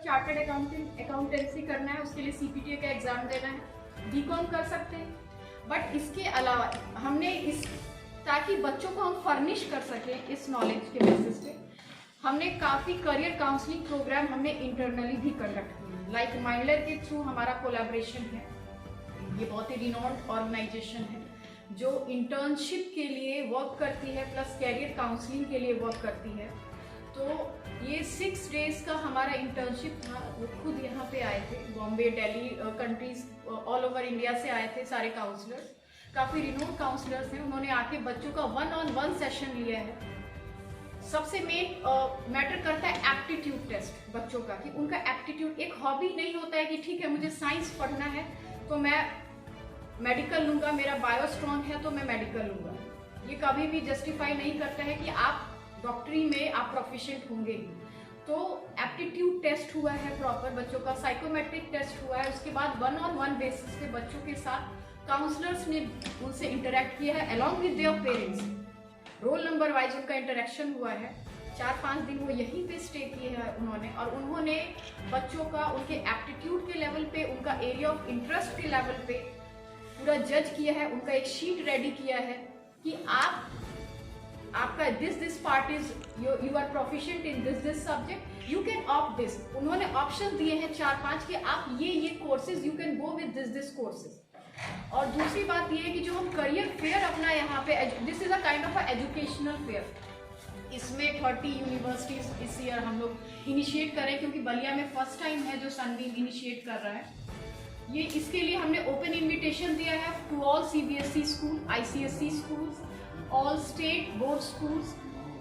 Chartered accountancy करना है, उसके लिए सीपीटी का एग्जाम देना है, बीकॉम कर सकते हैं। बट इसके अलावा हमने इस ताकि बच्चों को हम फर्निश कर सकें इस नॉलेज के बेसिस पे, हमने काफ़ी करियर काउंसलिंग प्रोग्राम हमने इंटरनली भी कंडक्ट किए। लाइक माइंडलर के थ्रू हमारा कोलैबोरेशन है, ये बहुत ही रिनोन्ड ऑर्गेनाइजेशन है जो इंटर्नशिप के लिए वर्क करती है प्लस कैरियर काउंसलिंग के लिए वर्क करती है। तो ये 6 डेज का हमारा इंटर्नशिप था। वो खुद यहाँ पे आए थे, Bombay, Delhi, countries all over India से आए थे सारे काउंसलर्स, काफ़ी रिनोन्ड काउंसलर्स हैं। उन्होंने आके बच्चों का 1-on-1 सेशन लिया है। सबसे मेन मैटर करता है एप्टीट्यूड टेस्ट बच्चों का, कि उनका एप्टीट्यूड, एक हॉबी नहीं होता है कि ठीक है मुझे साइंस पढ़ना है तो मैं मेडिकल लूँगा, मेरा बायो स्ट्रॉन्ग है तो मैं मेडिकल लूँगा। ये कभी भी जस्टिफाई नहीं करता है कि आप डॉक्टरी में आप प्रोफिशिएंट होंगे। तो एप्टीट्यूड टेस्ट हुआ है प्रॉपर, बच्चों का साइकोमेट्रिक टेस्ट हुआ है। उसके बाद 1-on-1 बेसिस पे बच्चों के साथ काउंसलर्स ने उनसे इंटरेक्ट किया है along with their parents. Roll number wise उनका इंटरेक्शन हुआ है। 4-5 दिन वो यहीं पे स्टे किए हैं उन्होंने, और उन्होंने बच्चों का उनके एप्टीट्यूड के लेवल पे, उनका एरिया ऑफ इंटरेस्ट के लेवल पे पूरा जज किया है। उनका एक शीट रेडी किया है कि आपका this part is you are proficient in this subject, you can opt this. उन्होंने ऑप्शन दिए हैं 4-5 कि आप ये courses you can go with this courses. और दूसरी बात ये है कि जो हम करियर फेयर अपना यहाँ पे, this is a kind of a educational fair. इसमें 30 यूनिवर्सिटीज इस ईयर हम लोग इनिशिएट करें, क्योंकि बलिया में फर्स्ट टाइम है जो सनबीम इनिशिएट कर रहा है ये। इसके लिए हमने ओपन इन्विटेशन दिया है to all CBSE school, ICSE schools, all state board schools,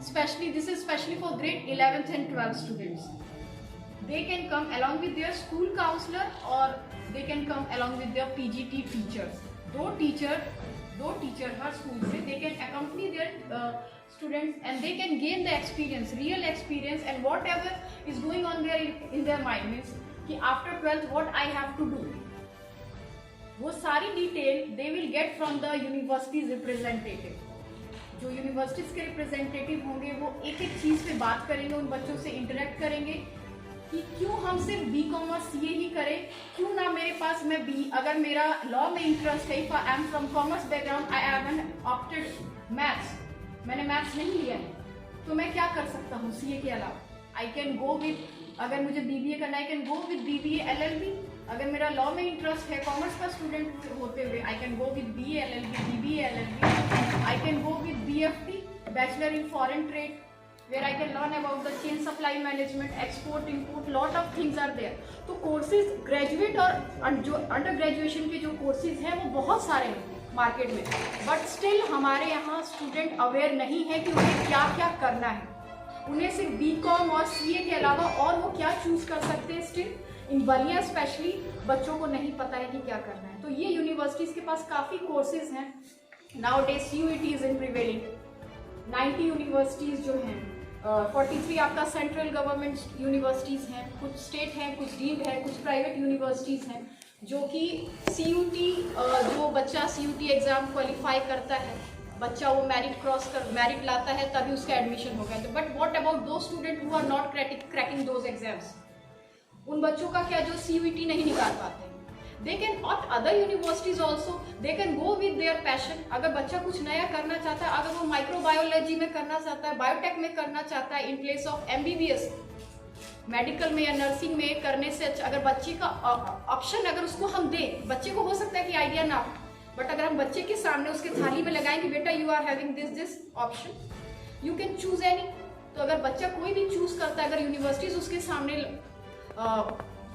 especially this is especially for grade 11th and 12th students. They can come along with their school counselor or they can come along with their PGT teachers. दो teacher हर school से, they can accompany their students and they can gain the experience, real experience, and whatever is going on there in their mind means कि after 12th what I have to do, वो सारी detail they will get from the universities representative. जो universities के representative होंगे वो एक एक चीज़ पे बात करेंगे, उन बच्चों से इंटरेक्ट करेंगे कि क्यों हम सिर्फ BCom और CA ही करें, क्यों ना मेरे पास मैं अगर मेरा लॉ में इंटरेस्ट है, I am from commerce background, I have opted maths, मैंने मैथ्स नहीं लिया है, तो मैं क्या कर सकता हूँ CA के अलावा। आई कैन गो विद, अगर मुझे BBA करना है I can go with BBA LLB। अगर मेरा लॉ में इंटरेस्ट है, कॉमर्स का स्टूडेंट होते हुए, I can go with BA LLB, BBA LLB। I can go with BFT, bachelor in foreign trade, where I can learn about the chain supply management, export, import, lot of things are there। तो courses graduate और जो under graduation के जो courses हैं वो बहुत सारे हैं मार्केट में, बट स्टिल हमारे यहाँ स्टूडेंट अवेयर नहीं है कि उन्हें क्या क्या करना है। उन्हें सिर्फ BCom और CA के अलावा और वो क्या चूज कर सकते हैं, स्टिल इन बलिया स्पेशली बच्चों को नहीं पता है कि क्या करना है। तो ये यूनिवर्सिटीज़ के पास काफ़ी कोर्सेज हैं। Now days CUET is in prevailing. 90 universities जो हैं, 43 आपका सेंट्रल गवर्नमेंट यूनिवर्सिटीज़ हैं, कुछ स्टेट हैं, कुछ डीम्ड है, कुछ प्राइवेट यूनिवर्सिटीज़ हैं, जो कि CUET, जो बच्चा CUET एग्ज़ाम क्वालिफाई करता है, बच्चा वो मेरिट लाता है तभी उसका एडमिशन होगा। तो but what about those student who are not cracking those exams, उन बच्चों का क्या जो CUET नहीं निकाल पाते। They can opt other universities also, they can go with their passion. अगर बच्चा कुछ नया करना चाहता है, अगर वो माइक्रोबायोलॉजी में करना चाहता है, बायोटेक में करना चाहता है, in place of MBBS medical में या नर्सिंग में करने से अच्छा, अगर बच्चे का ऑप्शन अगर उसको हम दें, बच्चे को हो सकता है कि आइडिया ना हो, बट अगर हम बच्चे के सामने उसके थाली में लगाएं कि बेटा you are having this option, you can choose any. तो अगर बच्चा कोई भी चूज करता है, अगर यूनिवर्सिटीज उसके सामने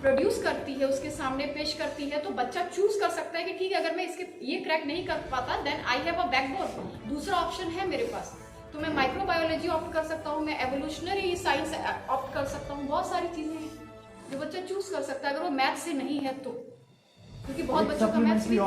प्रोड्यूस करती है, उसके सामने पेश करती है, तो बच्चा चूज कर सकता है कि ठीक है अगर मैं इसके ये क्रैक नहीं कर पाता then I have a backbone, दूसरा ऑप्शन है मेरे पास, तो मैं माइक्रोबायोलॉजी ऑप्ट कर सकता हूँ, मैं एवोल्यूशनरी साइंस ऑप्ट कर सकता हूँ। बहुत सारी चीजें हैं जो बच्चा चूज कर सकता है अगर वो मैथ से नहीं है तो, क्योंकि बहुत बच्चों का मैथ्स भी